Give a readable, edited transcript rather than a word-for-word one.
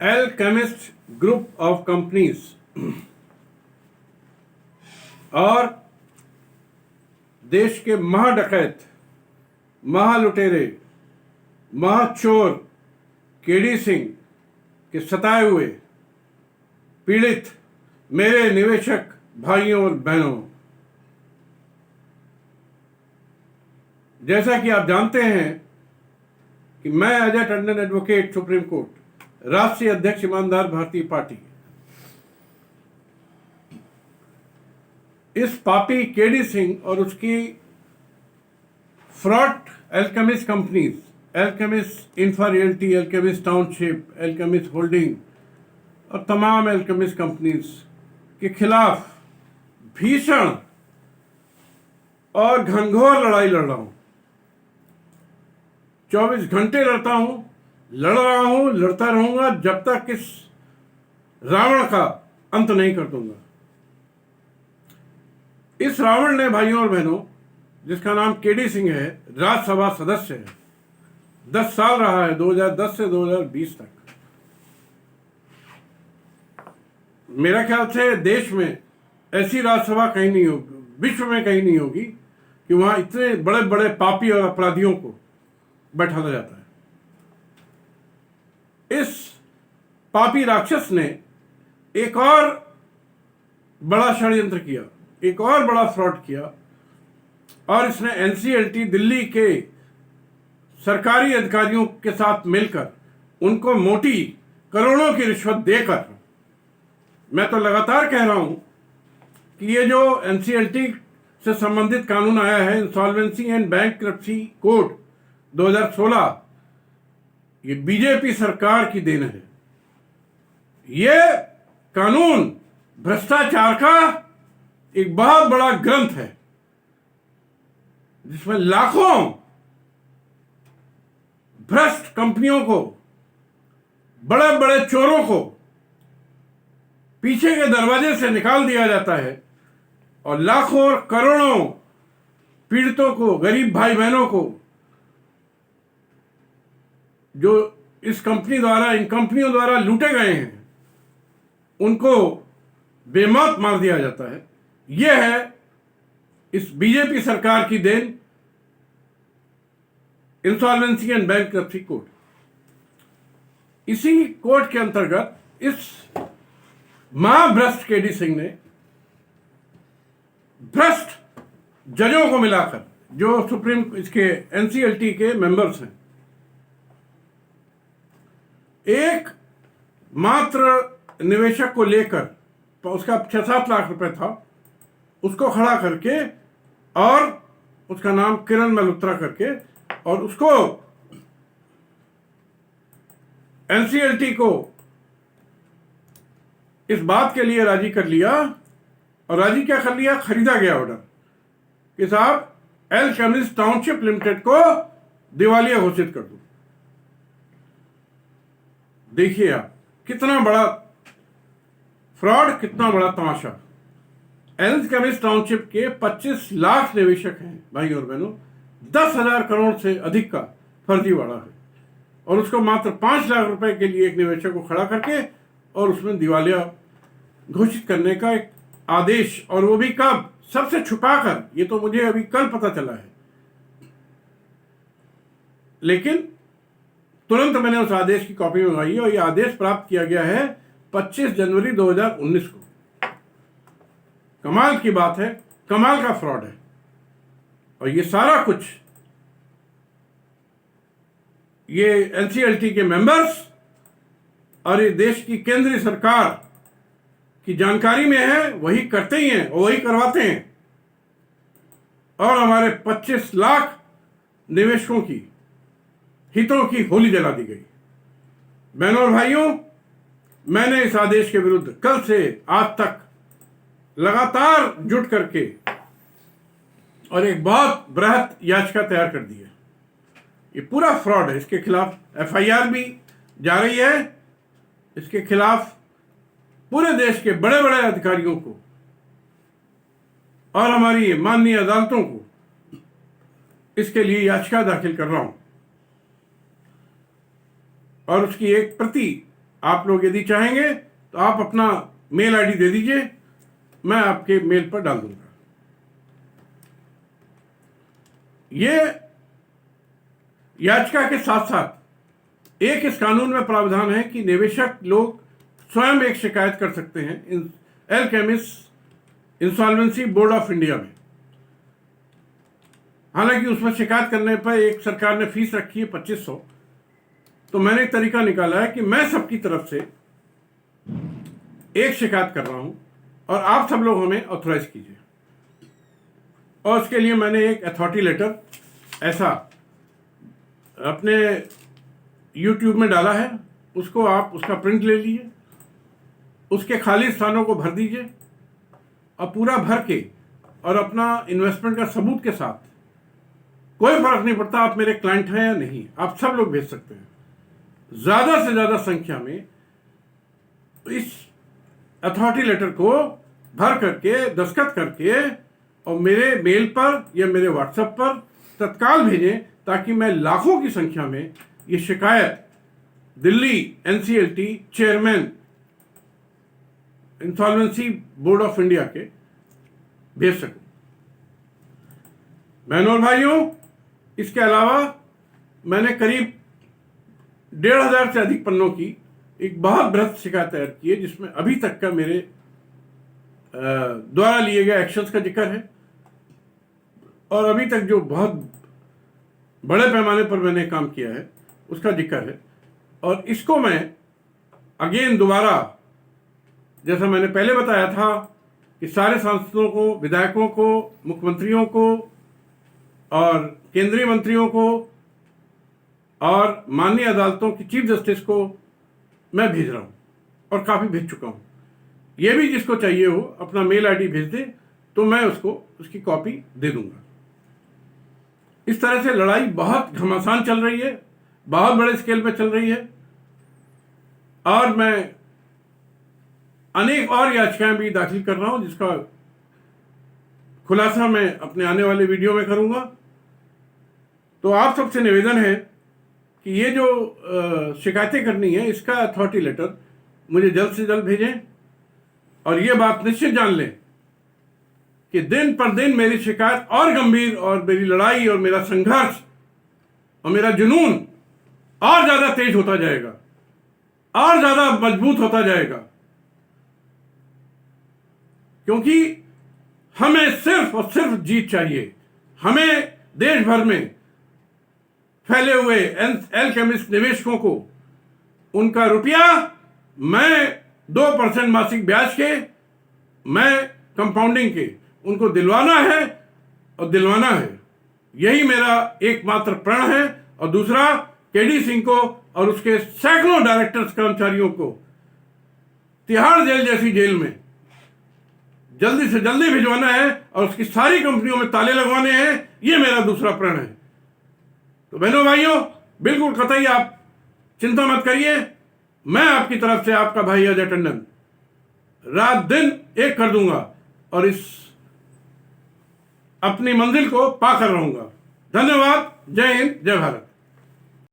Alchemist group of companies और देश के महाडकैत, महालुटेरे, महाचोर केडी सिंह के सताए हुए पीड़ित मेरे निवेशक भाइयों और बहनों, जैसा कि आप जानते हैं कि मैं Ajay Tandon advocate, supreme court, राष्ट्रीय अध्यक्ष ईमानदार भारतीय पार्टी, इस पापी केडी सिंह और उसकी fraud alchemist companies, alchemist infra realty, alchemist township, alchemist holding और तमाम एल्केमिस्ट कंपनीज के खिलाफ भीषण और घनघोर लड़ाई लड़ रहा हूं। 24 घंटे लड़ता हूं, लड़ रहा हूं, लड़ता रहूंगा जब तक इस रावण का अंत नहीं कर दूंगा। इस रावण ने, भाइयों और बहनों, जिसका नाम केडी सिंह है, राज्यसभा सदस्य है, 10 साल रहा है, 2010 से 2020 तक। मेरा ख्याल से देश में ऐसी राज्यसभा कहीं नहीं होगी, विश्व में कहीं नहीं होगी कि वहां इतने बड़े बड़े पापी और अपराधियों को बैठाया जाता है। इस पापी राक्षस ने एक और बड़ा षड्यंत्र किया, एक और बड़ा फ्रॉड किया, और इसने एनसीएलटी दिल्ली के सरकारी अधिकारियों के साथ मिलकर उनको मोटी करोड़ों की रिश्वत देकर, मैं तो लगातार कह रहा हूं कि ये जो एनसीएलटी से संबंधित कानून आया है, इंसॉल्वेंसी एंड बैंकरप्सी कोड 2016, ये बीजेपी सरकार की देन है। ये कानून भ्रष्टाचार का एक बहुत बड़ा ग्रंथ है, जिसमें लाखों भ्रष्ट कंपनियों को, बड़े बड़े चोरों को पीछे के दरवाजे से निकाल दिया जाता है और लाखों और करोड़ों पीड़ितों को, गरीब भाई बहनों को, जो इस कंपनी द्वारा, इन कंपनियों द्वारा लूटे गए हैं, उनको बेमौत मार दिया जाता है। यह है इस बीजेपी सरकार की then, insolvency and bankruptcy code. इसी कोड के अंतर्गत इस महाभ्रष्ट केडी सिंह ने भ्रष्ट जजों को मिलाकर, जो सुप्रीम, इसके एनसीएलटी के मेंबर्स हैं, एक मात्र निवेशक को लेकर, तो उसका 6-7 लाख रुपए था, उसको खड़ा करके और उसका नाम किरण मल्होत्रा करके, और उसको एनसीएलटी को इस बात के लिए राजी कर लिया, और राजी क्या कर लिया, खरीदा गया ऑर्डर कि साहब एल्केमिस्ट टाउनशिप लिमिटेड को दिवालिया घोषित कर दो। देखिए आप, कितना बड़ा फ्रॉड, कितना बड़ा तमाशा। एल्केमिस्ट टाउनशिप के 25 लाख निवेशक हैं भाई और बहनों, 10,000 करोड़ से अधिक का फर्जीवाड़ा है, और उसको मात्र 5 लाख रुपए के लिए एक निवेशक को खड़ा करके और उसमें दिवालिया घोषित करने का एक आदेश, और वो भी कब, सबसे छुपाकर। ये तो मुझे अभी कल पता चला है, लेकिन तुरंत मैंने उस आदेश की कॉपी मंगाई, और ये आदेश प्राप्त किया गया है 25 जनवरी 2019 को। कमाल की बात है, कमाल का फ्रॉड है। और ये सारा कुछ ये एनसीएलटी के मेंबर्स और ये देश की केंद्रीय सरकार की जानकारी में है, वही करते ही हैं और वही करवाते हैं, और हमारे 25 लाख निवेशकों की हितों की होली जला दी गई। बहनों और भाइयों, मैंने इस आदेश के विरुद्ध कल से आज तक लगातार जुट करके और एक बहुत बृहत याचिका तैयार कर दी है। ये पूरा फ्रॉड है, इसके खिलाफ एफआईआर भी जा रही है, इसके खिलाफ पूरे देश के बड़े बड़े अधिकारियों को और हमारी माननीय अदालतों को इसके लिए याचिका दाखिल कर रहा हूं, और उसकी एक प्रति आप लोग यदि चाहेंगे तो आप अपना मेल आईडी दे दीजिए, मैं आपके मेल पर डाल दूंगा। ये याचिका के साथ साथ एक इस कानून में प्रावधान है कि निवेशक लोग स्वयं एक शिकायत कर सकते हैं alchemist insolvency board of India में। हालांकि उसमें शिकायत करने पर एक सरकार ने फीस रखी है 2500, तो मैंने एक तरीका निकाला है कि मैं सबकी तरफ से एक शिकायत कर रहा हूं और आप सब लोग हमें ऑथराइज कीजिए। और उसके लिए मैंने एक अथॉरिटी लेटर ऐसा अपने YouTube में डाला है, उसको आप उसका प्रिंट ले लीजिए, उसके खाली स्थानों को भर दीजिए और पूरा भर के और अपना इन्वेस्टमेंट का सबूत के साथ, कोई फर्क नहीं पड़ता आप मेरे क्लाइंट हैं या नहीं, आप सब लोग भेज सकते हैं। ज़्यादा से ज़्यादा संख्या में इस अथॉरिटी लेटर को भर करके दस्तखत करके और मेरे मेल पर या मेरे व्हाट्सएप पर तत्काल भेजें, ताकि मैं लाखों की संख्या में ये शिकायत Delhi NCLT chairman insolvency board of India के भेज सकूं। बहनों और भाइयों, इसके अलावा मैंने करीब 1500 से अधिक पन्नों की एक बहुत बृहद शिकायत तैयार की है, जिसमें अभी तक का मेरे द्वारा लिए गए एक्शंस का जिक्र है और अभी तक जो बहुत बड़े पैमाने पर मैंने काम किया है उसका जिक्र है। और इसको मैं अगेन दोबारा, जैसा मैंने पहले बताया था कि सारे सांसदों को, विधायकों को, मुख्यमंत्रियों को और केंद्रीय मंत्रियों को और माननीय अदालतों की चीफ जस्टिस को मैं भेज रहा हूं और काफ़ी भेज चुका हूं। ये भी जिसको चाहिए हो अपना मेल आईडी भेज दे तो मैं उसको उसकी कॉपी दे दूंगा। इस तरह से लड़ाई बहुत घमासान चल रही है, बहुत बड़े स्केल पे चल रही है और मैं अनेक और याचिकाएं भी दाखिल कर रहा हूं, जिसका खुलासा मैं अपने आने वाले वीडियो में करूंगा। तो आप सबसे निवेदन है कि ये जो शिकायतें करनी है, इसका अथॉरिटी लेटर मुझे जल्द से जल्द भेजें और ये बात निश्चित जान लें कि दिन पर दिन मेरी शिकायत और गंभीर और मेरी लड़ाई और मेरा संघर्ष और मेरा जुनून और ज्यादा तेज होता जाएगा और ज्यादा मजबूत होता जाएगा, क्योंकि हमें सिर्फ और सिर्फ जीत चाहिए। हमें देश भर में फैले हुए अल्केमिस्ट निवेशकों को उनका रुपया मैं 2% मासिक ब्याज के, मैं कंपाउंडिंग के, उनको दिलवाना है और दिलवाना है। यही मेरा एकमात्र प्रण है। और दूसरा, केडी सिंह को और उसके सैकड़ों डायरेक्टर्स, कर्मचारियों को तिहाड़ जेल जैसी जेल में जल्दी से जल्दी भिजवाना है और उसकी सारी कंपनियों में ताले लगवाने हैं। ये मेरा दूसरा प्रण है। तो बहनों भाइयों, बिल्कुल कतई आप चिंता मत करिए, मैं आपकी तरफ से आपका भाई अजय टंडन रात दिन एक कर दूंगा और इस अपनी मंजिल को पाकर रहूंगा। धन्यवाद। जय हिंद, जय भारत।